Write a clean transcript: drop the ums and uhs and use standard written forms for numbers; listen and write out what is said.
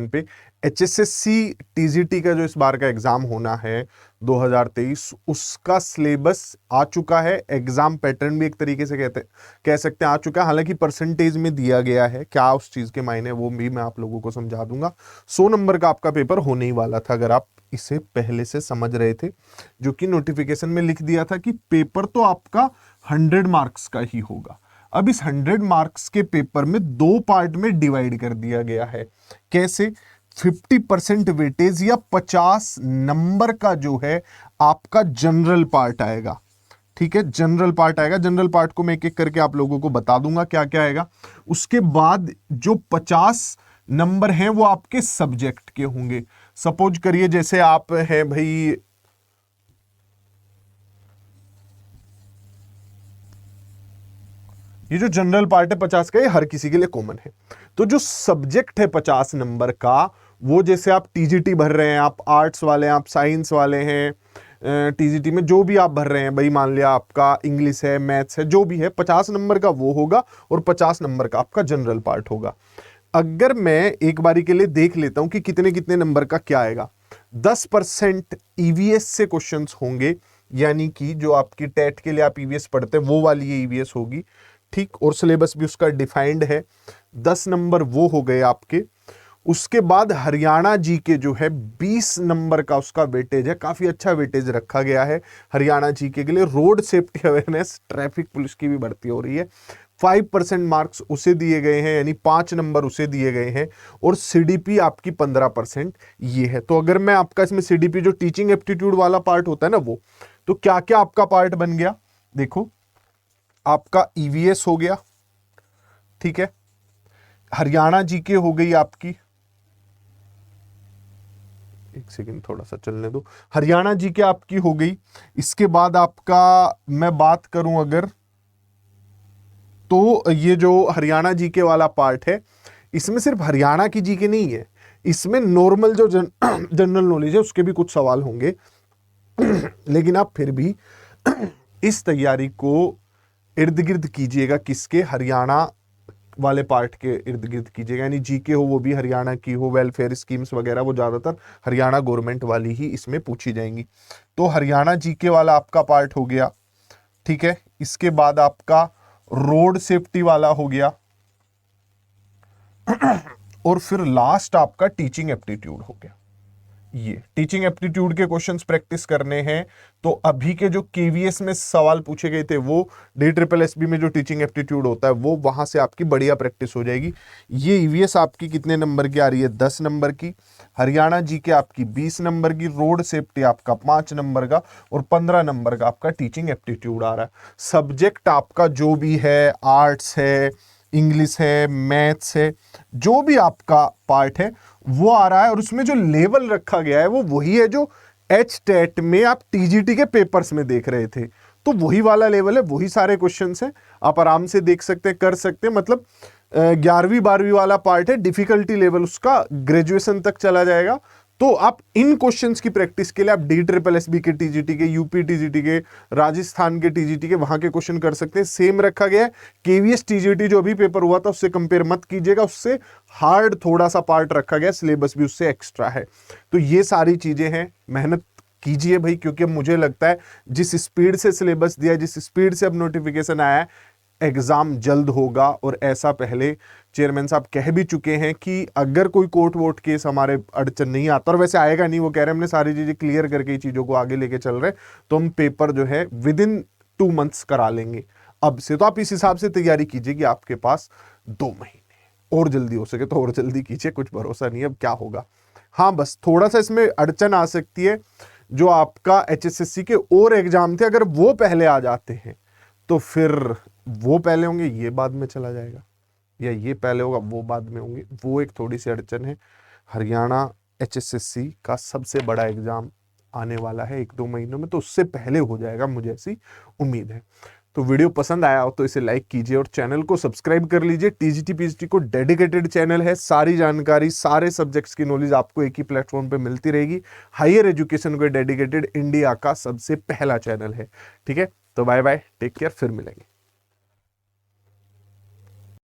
पे HSSC TGT का जो इस बार का एग्जाम होना है 2023, उसका सिलेबस आ चुका है। एग्जाम पैटर्न भी एक तरीके से कह सकते हैं आ चुका है। हालांकि परसेंटेज में दिया गया है, क्या उस चीज के मायने वो भी मैं आप लोगों को समझा दूंगा। 100 नंबर का आपका पेपर होने ही वाला था, अगर आप इसे पहले से समझ रहे थे, जो कि नोटिफिकेशन में लिख दिया था कि पेपर तो आपका 100 मार्क्स का ही होगा। अब इस 100 मार्क्स के पेपर में 2 पार्ट में डिवाइड कर दिया गया है। कैसे? 50% वेटेज या 50 नंबर का जो है आपका जनरल पार्ट आएगा। ठीक है, जनरल पार्ट आएगा। जनरल पार्ट को मैं एक एक करके आप लोगों को बता दूंगा क्या क्या आएगा। उसके बाद जो 50 नंबर हैं वो आपके सब्जेक्ट के होंगे। सपोज करिए जैसे आप हैं भाई, ये जो जनरल पार्ट है 50 का, ये हर किसी के लिए कॉमन है। तो जो सब्जेक्ट है 50 नंबर का, वो जैसे आप टीजीटी भर रहे हैं, आप आर्ट्स वाले हैं, आप साइंस वाले हैं, टीजीटी में जो भी आप भर रहे हैं भाई, मान लिया आपका इंग्लिश है, मैथ्स है, जो भी है, 50 नंबर का वो होगा और 50 नंबर का आपका जनरल पार्ट होगा। अगर मैं एक बारी के लिए देख लेता हूं कि कितने कितने नंबर का क्या आएगा। 10% ईवीएस से क्वेश्चंस होंगे, यानी कि जो आपकी टेट के लिए आप ईवीएस पढ़ते हैं वो वाली ये ईवीएस होगी। ठीक, और सिलेबस भी उसका डिफाइंड है। 10 नंबर वो हो गए आपके। उसके बाद हरियाणा जीके जो है 20 नंबर का उसका वेटेज है। काफी अच्छा वेटेज रखा गया है हरियाणा जीके के लिए। Road safety awareness, traffic police की भी भर्ती हो रही है। 5% मार्क्स उसे दिए गए हैं, यानी 5 नंबर उसे दिए गए हैं। और सीडीपी आपकी 15% ये है। तो अगर मैं आपका इसमें सीडीपी जो टीचिंग एप्टीट्यूड वाला पार्ट होता है ना, वो तो क्या क्या आपका पार्ट बन गया देखो। आपका ईवीएस हो गया, ठीक है, हरियाणा जीके हो गई आपकी, एक सेकंड थोड़ा सा चलने दो, हरियाणा जीके आपकी हो गई। इसके बाद आपका मैं बात करूं अगर, तो ये जो हरियाणा जीके वाला पार्ट है, इसमें सिर्फ हरियाणा की जीके नहीं है, इसमें नॉर्मल जो जनरल नॉलेज है उसके भी कुछ सवाल होंगे। लेकिन आप फिर भी इस तैयारी को इर्द गिर्द कीजिएगा, किसके? हरियाणा वाले पार्ट के इर्द गिर्द कीजिएगा। यानी जीके हो वो भी हरियाणा की हो, वेलफेयर स्कीम्स वगैरह वो ज्यादातर हरियाणा गवर्नमेंट वाली ही इसमें पूछी जाएंगी। तो हरियाणा जीके वाला आपका पार्ट हो गया, ठीक है। इसके बाद आपका रोड सेफ्टी वाला हो गया और फिर लास्ट आपका टीचिंग एप्टीट्यूड हो गया। ये टीचिंग एप्टीट्यूड के क्वेश्चंस प्रैक्टिस करने हैं तो अभी के जो केवीएस में सवाल पूछे गए थे, वो DSSB में जो टीचिंग एप्टीट्यूड होता है वो वहां से आपकी बढ़िया प्रैक्टिस हो जाएगी। ये ईवीएस आपकी कितने नंबर की आ रही है? 10 नंबर की। हरियाणा जीके आपकी 20 नंबर की, रोड सेफ्टी आपका 5 नंबर का और 15 नंबर का आपका टीचिंग एप्टीट्यूड आ रहा है। सब्जेक्ट आपका जो भी है, आर्ट्स है, इंग्लिश है, मैथ्स है, जो भी आपका पार्ट है वो आ रहा है। और उसमें जो लेवल रखा गया है वो वही है जो HTET में आप TGT के पेपर्स में देख रहे थे। तो वही वाला लेवल है, वही सारे क्वेश्चंस हैं, आप आराम से देख सकते हैं, कर सकते हैं। मतलब 11वीं 12वीं वाला पार्ट है, डिफिकल्टी लेवल उसका ग्रेजुएशन तक चला जाएगा। तो आप इन क्वेश्चंस की प्रैक्टिस के लिए आप DSSB के TGT के, यूपी TGT के, राजस्थान के TGT के, वहां के क्वेश्चन कर सकते हैं। सेम रखा गया है। KVS TGT जो अभी पेपर हुआ था उससे कंपेयर मत कीजिएगा, उससे हार्ड थोड़ा सा पार्ट रखा गया, सिलेबस भी उससे एक्स्ट्रा है। तो ये सारी चीजें हैं, मेहनत कीजिए भाई, क्योंकि अब मुझे लगता है जिस स्पीड से सिलेबस दिया, जिस स्पीड से अब नोटिफिकेशन आया है, एग्जाम जल्द होगा। और ऐसा पहले चेयरमैन साहब कह भी चुके हैं कि अगर कोई कोर्ट वोट केस हमारे अड़चन नहीं आता, और वैसे आएगा नहीं, वो कह रहे हैं हमने सारी चीजें क्लियर करके चीजों को आगे लेके चल रहे, तो हम पेपर जो है विद इन 2 मंथ्स करा लेंगे अब से। तो आप इस हिसाब से तैयारी कीजिए कि आपके पास 2 महीने, और जल्दी हो सके तो और जल्दी कीजिए, कुछ भरोसा नहीं अब क्या होगा। हाँ, बस थोड़ा सा इसमें अड़चन आ सकती है, जो आपका HSSC के और एग्जाम थे, अगर वो पहले आ जाते हैं तो फिर वो पहले होंगे, ये बाद में चला जाएगा, या ये पहले होगा वो बाद में होंगे, वो एक थोड़ी सी अड़चन है। हरियाणा HSSC का सबसे बड़ा एग्जाम आने वाला है 1-2 महीनों में, तो उससे पहले हो जाएगा, मुझे ऐसी उम्मीद है। तो वीडियो पसंद आया हो तो इसे लाइक कीजिए और चैनल को सब्सक्राइब कर लीजिए। TGT PGT को डेडिकेटेड चैनल है, सारी जानकारी, सारे सब्जेक्ट्स की नॉलेज आपको एक ही प्लेटफॉर्म पे मिलती रहेगी। हायर एजुकेशन को डेडिकेटेड इंडिया का सबसे पहला चैनल है। ठीक है, तो बाय बाय, टेक केयर, फिर मिलेंगे।